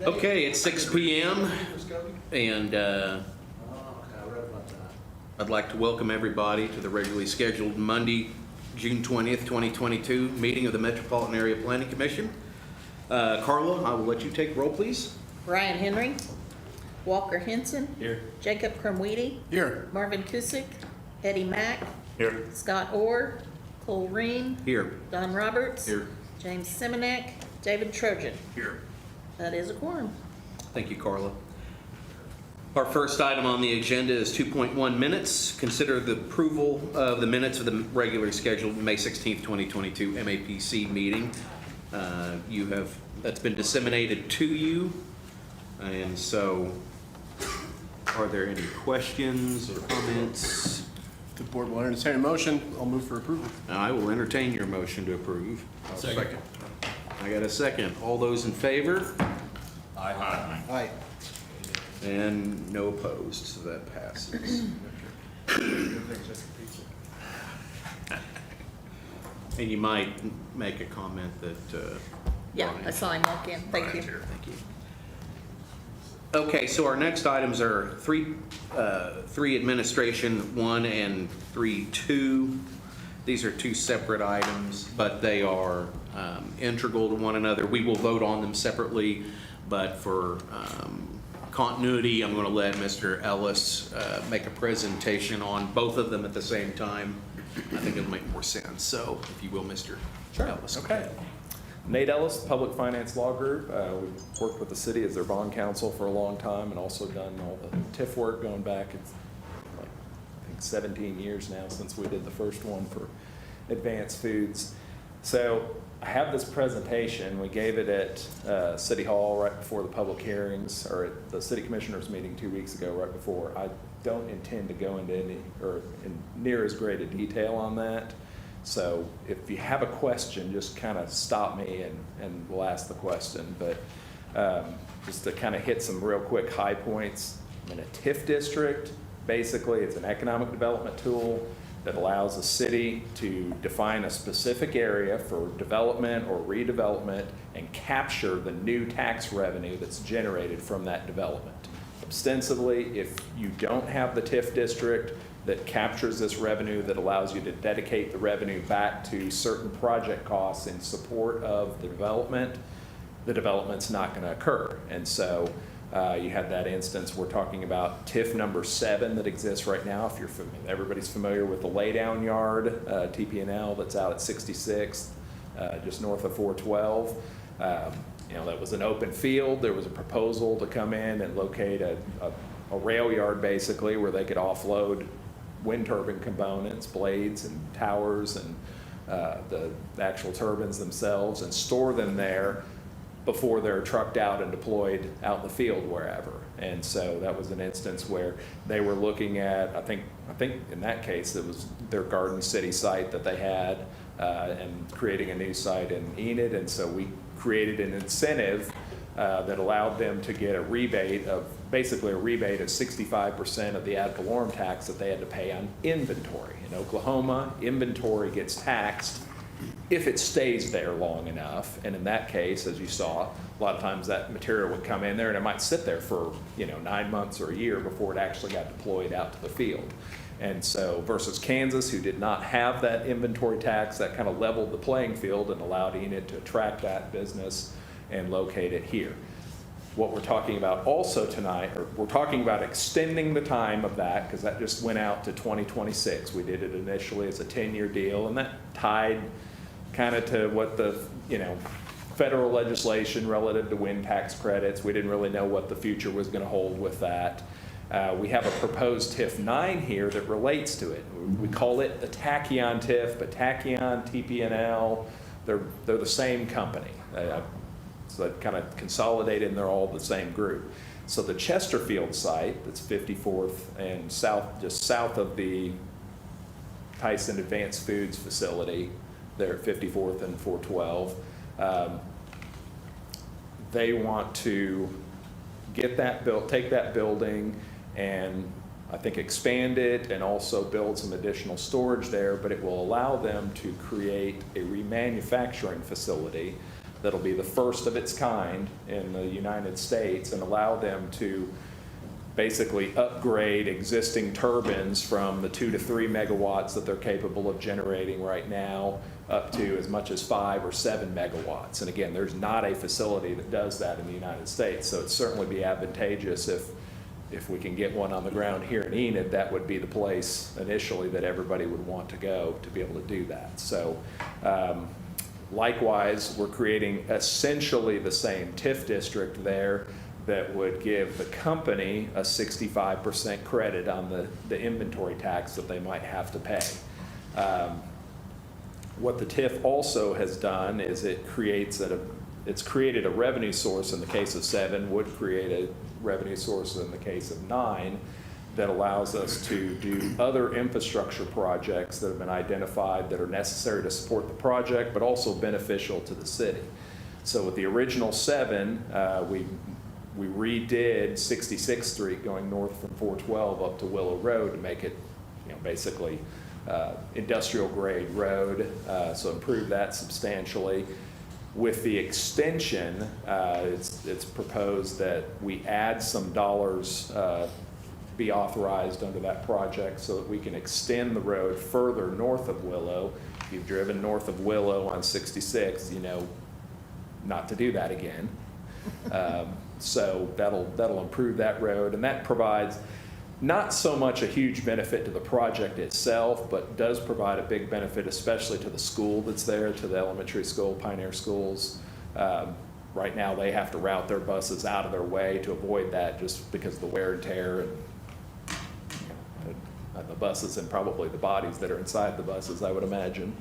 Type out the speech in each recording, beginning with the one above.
Okay, it's 6 p.m. and I'd like to welcome everybody to the regularly scheduled Monday, June 20th, 2022 meeting of the Metropolitan Area Planning Commission. Carla, I will let you take roll, please. Ryan Henry, Walker Henson. Here. Jacob Crumweedy. Here. Marvin Kusick, Eddie Mack, Here. Scott Orr, Cole Reen, Here. Don Roberts. Here. James Simonek, David Trojan. Here. That is a quorum. Thank you, Carla. Our first item on the agenda is 2.1 minutes. Consider the approval of the minutes of the regularly scheduled May 16th, 2022 MAPC meeting. That's been disseminated to you. And so, are there any questions or comments? The board will entertain a motion. I'll move for approval. I will entertain your motion to approve. Second. I got a second. All those in favor? Aye. Aye. And no opposed, so that passes. And you might make a comment that, Yeah, Ryan- I saw him walk in. Thank you. Thank you. Okay, so our next items are 3 administration 1 and 3.2. These are 2 separate items, but they are integral to one another. We will vote on them separately, but for continuity, I'm going to let Mr. Ellis make a presentation on both of them at the same time. I think it'll make more sense. So, if you will, Mr. Ellis. Okay. Nate Ellis, Public Finance Law Group. We've worked with the city as their bond counsel for a long time and also done all the TIF work going back, it's like, I think 17 years now since we did the first one for Advanced Foods. So I have this presentation. We gave it at City Hall right before the public hearings, or at the City Commissioners meeting 2 weeks ago, right before. I don't intend to go into any, or in near as great a detail on that. So if you have a question, just kind of stop me and we'll ask the question. But just to kind of hit some real quick high points, in a TIF district, basically it's an economic development tool that allows a city to define a specific area for development or redevelopment and capture the new tax revenue that's generated from that development. Ostensibly, if you don't have the TIF district that captures this revenue, that allows you to dedicate the revenue back to certain project costs in support of the development's not going to occur. And so you had that instance. We're talking about TIF number 7 that exists right now. If you're familiar, everybody's familiar with the laydown yard, TP&L, that's out at 66th, just north of 412. That was an open field. There was a proposal to come in and locate a rail yard, basically, where they could offload wind turbine components, blades and towers, and the actual turbines themselves, and store them there before they're trucked out and deployed out in the field wherever. And so that was an instance where they were looking at, I think in that case it was their Garden City site that they had, and creating a new site in Enid. And so we created an incentive that allowed them to get a rebate of, basically a rebate of 65% of the ad valorem tax that they had to pay on inventory. In Oklahoma, inventory gets taxed if it stays there long enough. And in that case, as you saw, a lot of times that material would come in there and it might sit there for 9 months or a year before it actually got deployed out to the field. And so versus Kansas, who did not have that inventory tax, that kind of leveled the playing field and allowed Enid to attract that business and locate it here. What we're talking about also tonight, or we're talking about extending the time of that, because that just went out to 2026. We did it initially as a 10-year deal, and that tied kind of to what the federal legislation relative to wind tax credits. We didn't really know what the future was going to hold with that. We have a proposed TIF 9 here that relates to it. We call it the Tachyon TIF, but Tachyon, TP&L, they're the same company. So that kind of consolidated, and they're all the same group. So the Chesterfield site, that's 54th and just south of the Tyson Advanced Foods facility, they're at 54th and 412. They want to get that built, take that building, and I think expand it and also build some additional storage there, but it will allow them to create a remanufacturing facility that'll be the first of its kind in the United States and allow them to basically upgrade existing turbines from the 2 to 3 megawatts that they're capable of generating right now up to as much as 5 or 7 megawatts. And again, there's not a facility that does that in the United States, so it'd certainly be advantageous if we can get one on the ground here in Enid. That would be the place initially that everybody would want to go to be able to do that. So likewise, we're creating essentially the same TIF district there that would give the company a 65% credit on the inventory tax that they might have to pay. What the TIF also has done is it's created a revenue source in the case of 7, would create a revenue source in the case of 9, that allows us to do other infrastructure projects that have been identified that are necessary to support the project, but also beneficial to the city. So with the original 7, we redid 66th Street going north from 412 up to Willow Road to make it, basically industrial grade road, so improve that substantially. With the extension, it's proposed that we add some dollars be authorized under that project so that we can extend the road further north of Willow. If you've driven north of Willow on 66, you know not to do that again. So that'll improve that road, and that provides not so much a huge benefit to the project itself, but does provide a big benefit, especially to the school that's there, to the elementary school, Pioneer Schools. Right now, they have to route their buses out of their way to avoid that just because of the wear and tear and the buses and probably the bodies that are inside the buses, I would imagine.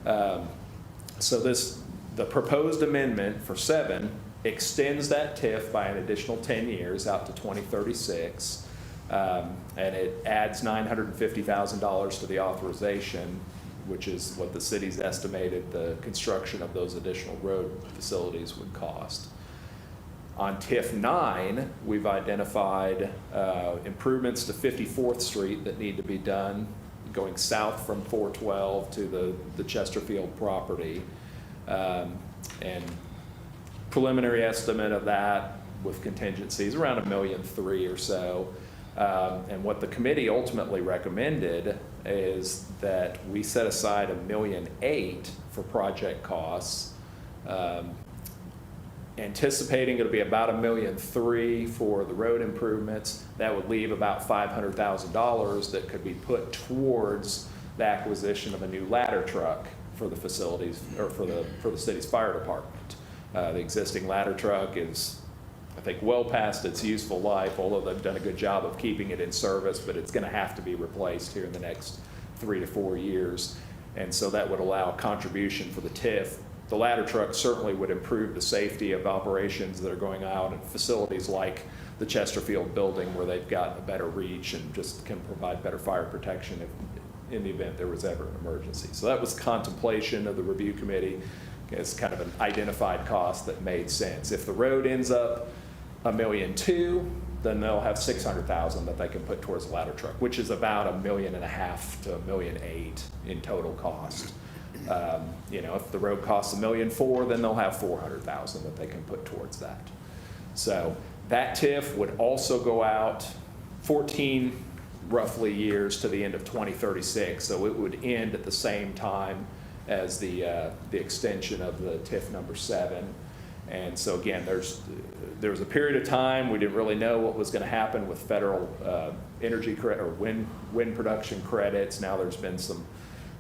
So the proposed amendment for 7 extends that TIF by an additional 10 years out to 2036. And it adds $950,000 to the authorization, which is what the city's estimated the construction of those additional road facilities would cost. On TIF 9, we've identified improvements to 54th Street that need to be done going south from 412 to the Chesterfield property. And preliminary estimate of that with contingencies around $1.3 million or so. And what the committee ultimately recommended is that we set aside $1.8 million for project costs, anticipating it'll be about $1.3 million for the road improvements. That would leave about $500,000 that could be put towards the acquisition of a new ladder truck for the facilities, or for the city's fire department. The existing ladder truck is, I think, well past its useful life, although they've done a good job of keeping it in service, but it's going to have to be replaced here in the next 3 to 4 years. And so that would allow a contribution for the TIF. The ladder truck certainly would improve the safety of operations that are going out in facilities like the Chesterfield building, where they've got a better reach and just can provide better fire protection in the event there was ever an emergency. So that was contemplation of the review committee. It's kind of an identified cost that made sense. If the road ends up $1.2 million, then they'll have $600,000 that they can put towards the ladder truck, which is about $1.5 million to $1.8 million in total cost. If the road costs $1.4 million, then they'll have $400,000 that they can put towards that. So that TIF would also go out 14 roughly years to the end of 2036. So it would end at the same time as the extension of the TIF number 7. And so again, there was a period of time we didn't really know what was going to happen with federal energy credit or wind production credits. Now there's been some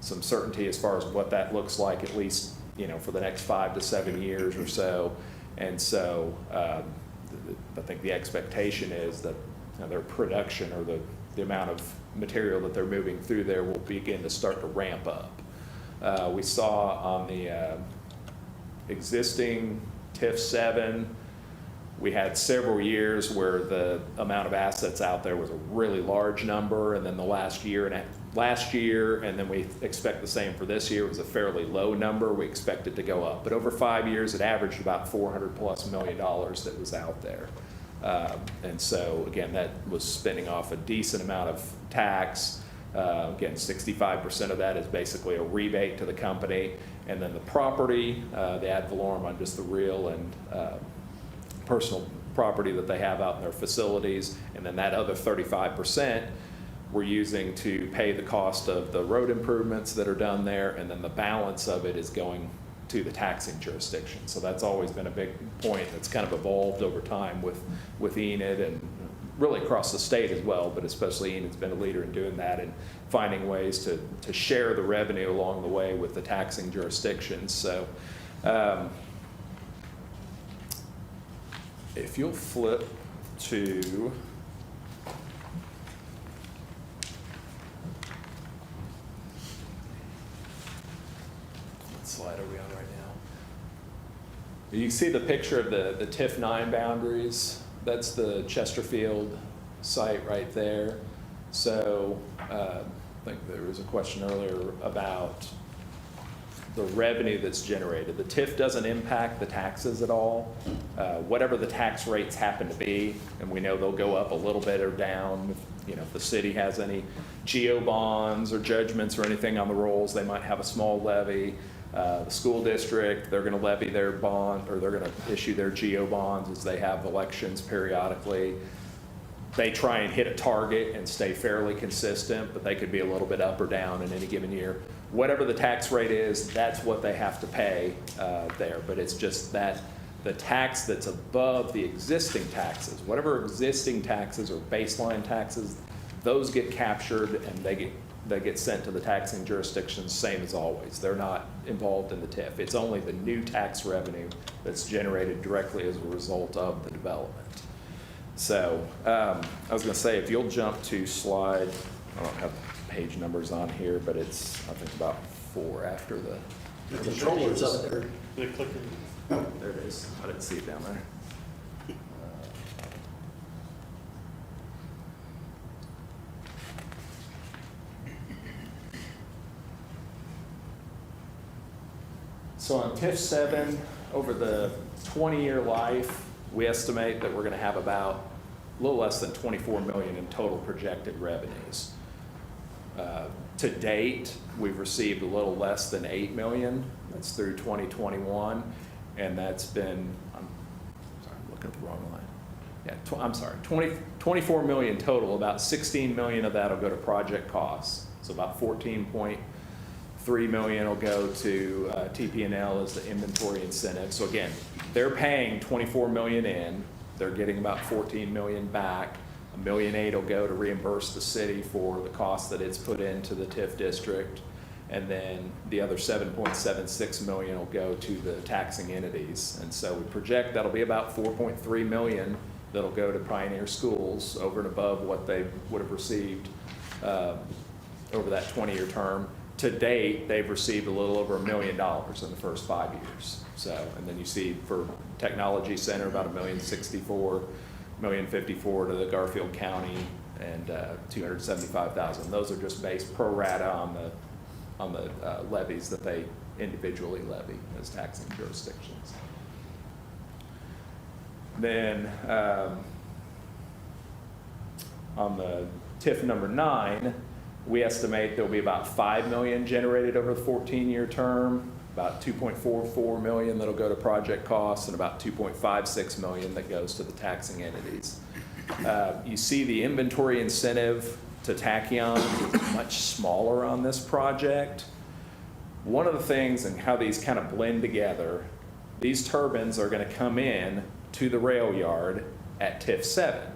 certainty as far as what that looks like, at least for the next 5 to 7 years or so. And so I think the expectation is that their production, or the amount of material that they're moving through there, will begin to start to ramp up. We saw on the existing TIF 7, we had several years where the amount of assets out there was a really large number, and then the last year, and then we expect the same for this year, it was a fairly low number. We expect it to go up, but over 5 years, it averaged about $400+ million that was out there. And so again, that was spinning off a decent amount of tax. Again, 65% of that is basically a rebate to the company, And then the property, the ad valorem on just the real and personal property that they have out in their facilities. And then that other 35% we're using to pay the cost of the road improvements that are done there. And then the balance of it is going to the taxing jurisdiction. So that's always been a big point that's kind of evolved over time with Enid and really across the state as well, but especially Enid's been a leader in doing that and finding ways to share the revenue along the way with the taxing jurisdictions. So if you'll flip to what slide are we on right now? You see the picture of the TIF 9 boundaries. That's the Chesterfield site right there. So I think there was a question earlier about the revenue that's generated. The TIF doesn't impact the taxes at all. Whatever the tax rates happen to be, and we know they'll go up a little bit or down. If the city has any GO bonds or judgments or anything on the rolls, they might have a small levy. The school district, they're going to levy their bond, or they're going to issue their GO bonds as they have elections periodically. They try and hit a target and stay fairly consistent, but they could be a little bit up or down in any given year. Whatever the tax rate is, that's what they have to pay there. But it's just that the tax that's above the existing taxes, whatever existing taxes or baseline taxes, those get captured and they get sent to the taxing jurisdictions, same as always. They're not involved in the TIF. It's only the new tax revenue that's generated directly as a result of the development. So I was going to say, if you'll jump to slide, I don't have page numbers on here, but it's, I think, about 4 after the controller's up there. Oh, there it is. I didn't see it down there. So on TIF 7, over the 20-year life, we estimate that we're going to have about a little less than $24 million in total projected revenues. To date, we've received a little less than $8 million. That's through 2021, and that's been, I'm sorry, I'm looking at the wrong line. Yeah, I'm sorry, 24 million total. About 16 million of that will go to project costs. So about 14.3 million will go to TP&L as the inventory incentive. So again, they're paying 24 million in. They're getting about 14 million back. $1.8 million will go to reimburse the city for the cost that it's put into the TIF district. And then the other 7.76 million will go to the taxing entities. And so we project that'll be about 4.3 million that'll go to Pioneer Schools over and above what they would have received over that 20-year term. To date, they've received a little over $1 million in the first 5 years. So, and then you see for Technology Center about $1.064 million, $1.054 to the Garfield County, and $275,000. Those are just based pro rata on the levies that they individually levy as taxing jurisdictions. Then on the TIF number 9, we estimate there'll be about 5 million generated over the 14-year term, about 2.44 million that'll go to project costs, and about 2.56 million that goes to the taxing entities. You see the inventory incentive to Tachyon is much smaller on this project. One of the things and how these kind of blend together, these turbines are going to come in to the rail yard at TIF 7.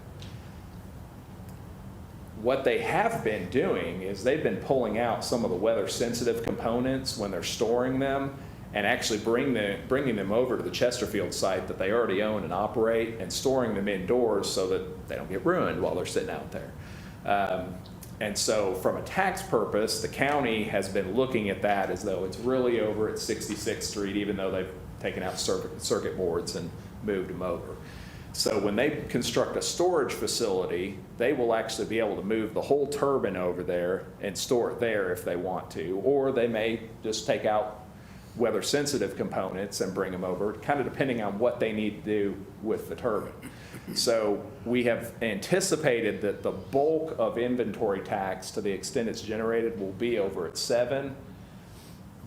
What they have been doing is they've been pulling out some of the weather sensitive components when they're storing them and actually bringing them over to the Chesterfield site that they already own and operate, and storing them indoors so that they don't get ruined while they're sitting out there. And so from a tax purpose, the county has been looking at that as though it's really over at 66th Street, even though they've taken out circuit boards and moved them over. So when they construct a storage facility, they will actually be able to move the whole turbine over there and store it there if they want to, or they may just take out weather sensitive components and bring them over, kind of depending on what they need to do with the turbine. So we have anticipated that the bulk of inventory tax, to the extent it's generated, will be over at 7.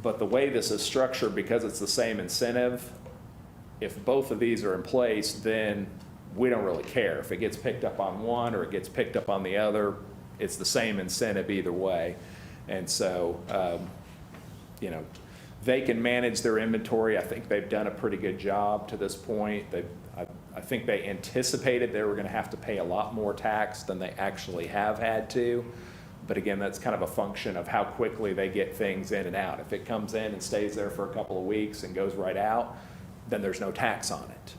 But the way this is structured, because it's the same incentive, if both of these are in place, then we don't really care. If it gets picked up on one or it gets picked up on the other, it's the same incentive either way. And so, you know, they can manage their inventory. I think they've done a pretty good job to this point. I think they anticipated they were going to have to pay a lot more tax than they actually have had to. But again, that's kind of a function of how quickly they get things in and out. If it comes in and stays there for a couple of weeks and goes right out, then there's no tax on it.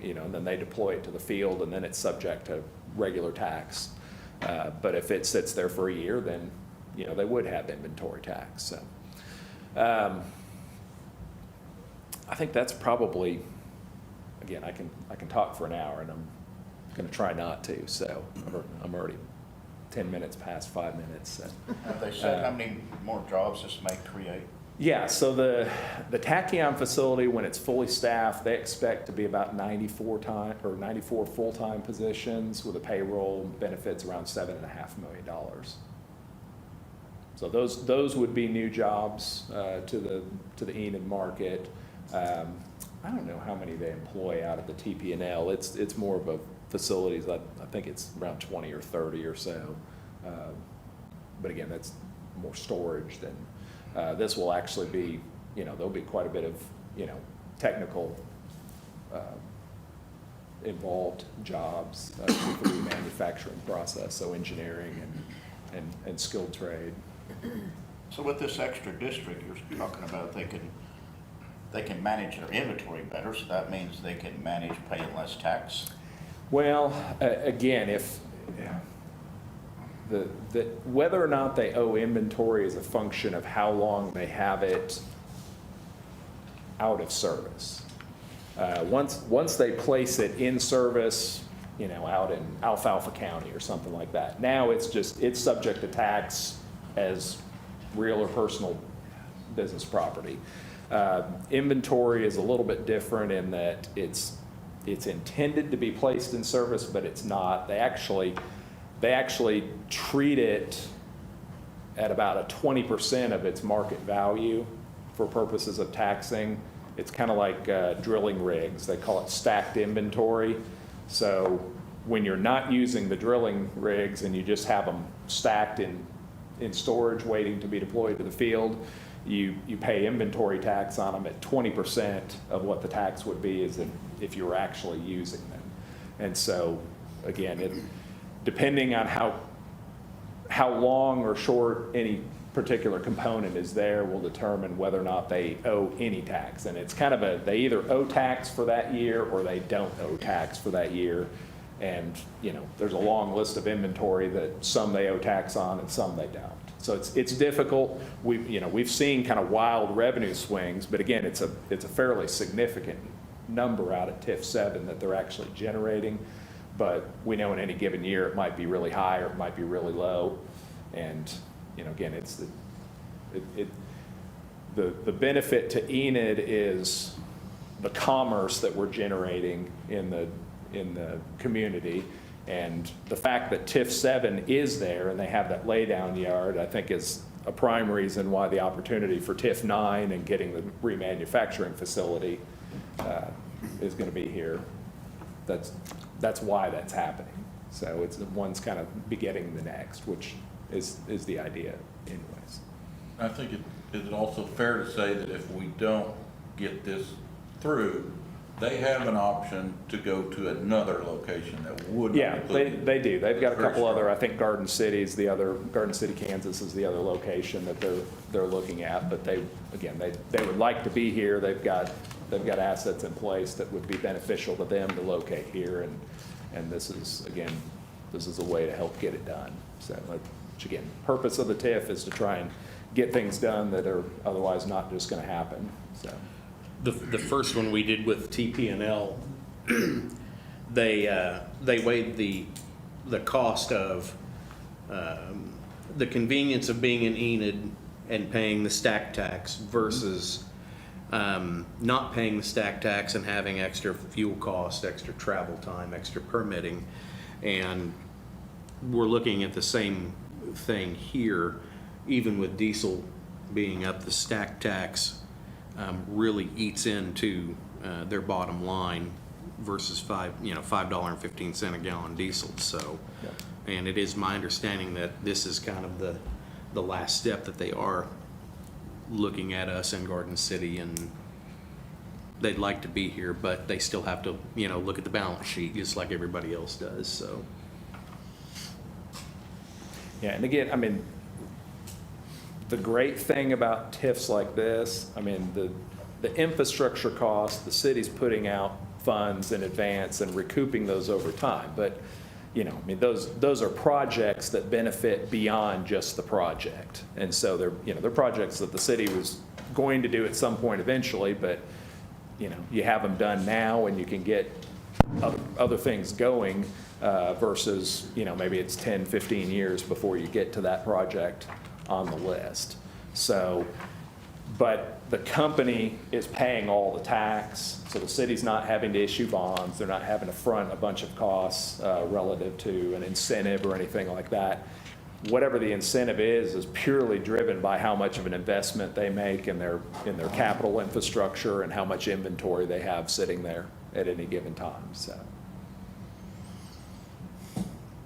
You know, and then they deploy it to the field and then it's subject to regular tax. But if it sits there for a year, then, you know, they would have inventory tax. So I think that's probably, again, I can talk for an hour and I'm going to try not to. So I'm already 10 minutes past 5 minutes. So. Have they said how many more jobs this may create? Yeah, so the Tachyon facility, when it's fully staffed, they expect to be about 94 full-time positions with a payroll benefits around $7.5 million. So those would be new jobs to the Enid market. I don't know how many they employ out of the TP&L. It's more of a facilities. I think it's around 20 or 30 or so. But again, that's more storage than. This will actually be, you know, there'll be quite a bit of, you know, technical involved jobs for the manufacturing process, so engineering and skilled trade. So with this extra district you're talking about, they can manage their inventory better, so that means they can manage paying less tax? Well, again, if whether or not they owe inventory is a function of how long they have it out of service. Once they place it in service, you know, out in Alfalfa County or something like that, now it's subject to tax as real or personal business property. Inventory is a little bit different in that it's intended to be placed in service, but it's not. They actually treat it at about a 20% of its market value for purposes of taxing. It's kind of like drilling rigs. They call it stacked inventory. So when you're not using the drilling rigs and you just have them stacked in storage waiting to be deployed to the field, you pay inventory tax on them at 20% of what the tax would be as if you were actually using them. And so, again, depending on how long or short any particular component is there will determine whether or not they owe any tax. And it's kind of they either owe tax for that year or they don't owe tax for that year. And, you know, there's a long list of inventory that some they owe tax on and some they don't. So it's difficult. We've seen kind of wild revenue swings, but again, it's a fairly significant number out of TIF 7 that they're actually generating. But we know in any given year it might be really high or it might be really low. And, you know, again, it's the benefit to Enid is the commerce that we're generating in the community. And the fact that TIF 7 is there and they have that laydown yard, I think is a prime reason why the opportunity for TIF 9 and getting the remanufacturing facility is going to be here. That's why that's happening. So it's one's kind of begetting the next, which is the idea anyways. I think is it also fair to say that if we don't get this through, they have an option to go to another location that would not Yeah, include they do. They've got a Very couple other, strong. I think Garden City, Kansas is the other location that they're looking at. But they would like to be here. They've got assets in place that would be beneficial to them to locate here. And this is a way to help get it done. So, which again, purpose of the TIF is to try and get things done that are otherwise not just going to happen. So. The first one we did with TP&L, they weighed the cost of the convenience of being in Enid and paying the stack tax versus not paying the stack tax and having extra fuel cost, extra travel time, extra permitting. And we're looking at the same thing here, even with diesel being up, the stack tax really eats into their bottom line versus $5.15 a gallon diesel, so. And it is my understanding that this is kind of the last step that they are looking at us in Garden City, and they'd like to be here, but they still have to, look at the balance sheet just like everybody else does, so. Yeah, and again, I mean, the great thing about TIFs like this, I mean, the infrastructure cost, the city's putting out funds in advance and recouping those over time. But, I mean, those are projects that benefit beyond just the project. And so they're projects that the city was going to do at some point eventually, but, you have them done now and you can get other things going versus, maybe it's 10, 15 years before you get to that project on the list. So, but the company is paying all the tax, so the city's not having to issue bonds, they're not having to front a bunch of costs relative to an incentive or anything like that. Whatever the incentive is purely driven by how much of an investment they make in their capital infrastructure and how much inventory they have sitting there at any given time, so.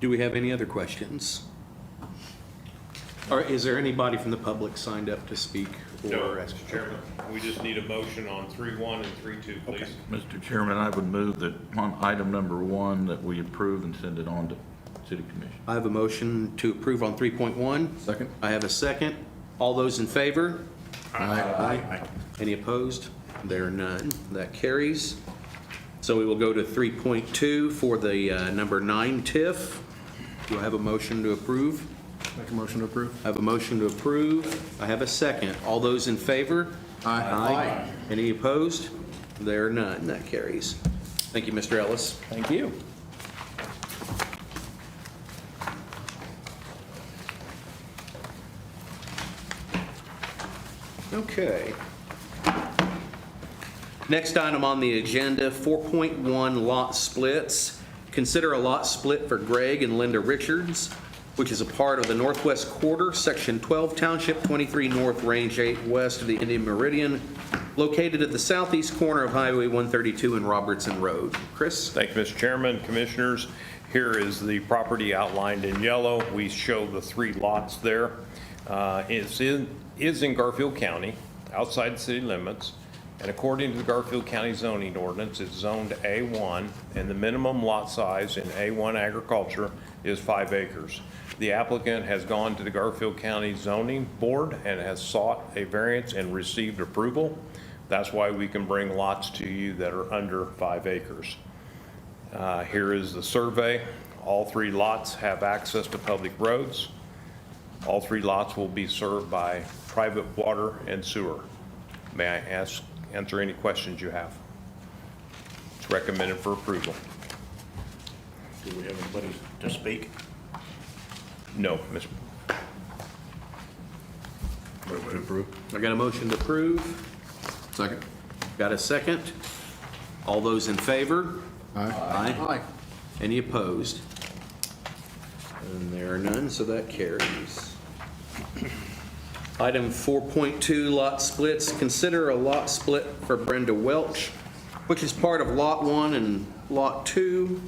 Do we have any other questions? Or is there anybody from the public signed up to speak? No, or Mr. Chairman, we just need a motion on 3.1 and 3.2, please. Mr. Chairman, I would move that on item number 1, that we approve and send it on to City Commission. I have a motion to approve on 3.1. Second. I have a second. All those in favor? Aye. Any opposed? There are none. That carries. So we will go to 3.2 for the number 9 TIF. Do I have a motion to approve? Make a motion to approve. I have a motion to approve. I have a second. All those in favor? Aye. Any opposed? There are none. That carries. Thank you, Mr. Ellis. Thank you. Okay. Next item on the agenda, 4.1 lot splits. Consider a lot split for Greg and Linda Richards, which is a part of the Northwest Quarter, Section 12, Township 23 North, Range 8 west of the Indian Meridian, located at the southeast corner of Highway 132 and Robertson Road. Chris? Thank you, Mr. Chairman, Commissioners. Here is the property outlined in yellow. We show the 3 lots there. It is in Garfield County, outside the city limits. And according to the Garfield County zoning ordinance, it's zoned A1, and the minimum lot size in A1 agriculture is 5 acres. The applicant has gone to the Garfield County Zoning Board and has sought a variance and received approval. That's why we can bring lots to you that are under 5 acres. Here is the survey. All 3 lots have access to public roads. All 3 lots will be served by private water and sewer. May I answer any questions you have? It's recommended for approval. Do we have anybody to speak? No, Mr. Move to approve. I got a motion to approve. Second. Got a second. All those in favor? Aye. Any opposed? And there are none, so that carries. Item 4.2, lot splits. Consider a lot split for Brenda Welch, which is part of Lot 1 and Lot 2,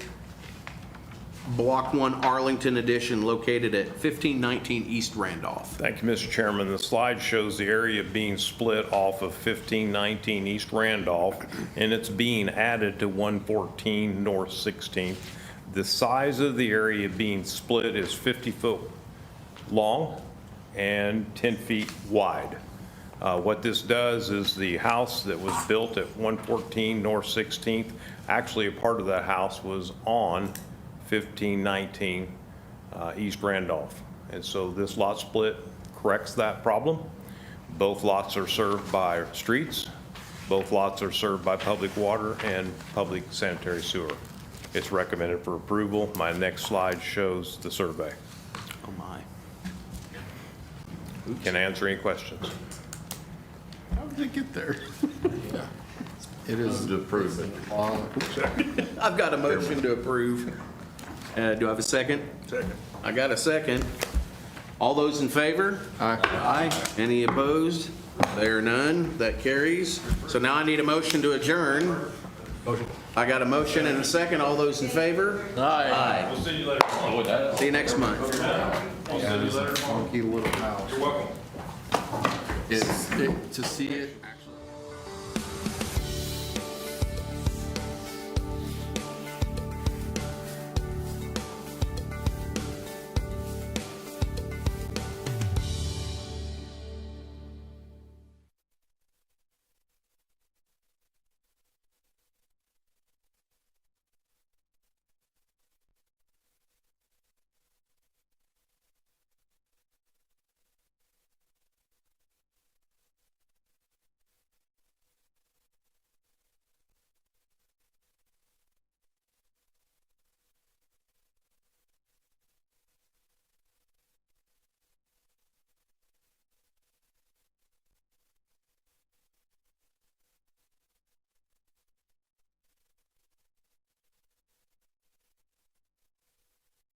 Block 1 Arlington Edition, located at 1519 East Randolph. Thank you, Mr. Chairman. The slide shows the area being split off of 1519 East Randolph, and it's being added to 114 North 16th. The size of the area being split is 50 foot long and 10 feet wide. What this does is the house that was built at 114 North 16th, actually a part of that house was on 1519 East Randolph. And so this lot split corrects that problem. Both lots are served by streets. Both lots are served by public water and public sanitary sewer. It's recommended for approval. My next slide shows the survey. Oh my. Can I answer any questions? How did it get there? It is To approve it. I've got a motion to approve. Do I have a second? Second. I got a second. All those in favor? Aye. Any opposed? There are none. That carries. So now I need a motion to adjourn. I got a motion and a second. All those in favor? Aye. We'll send you later. See you next month. Yeah, it's a funky little house. You're welcome. To see it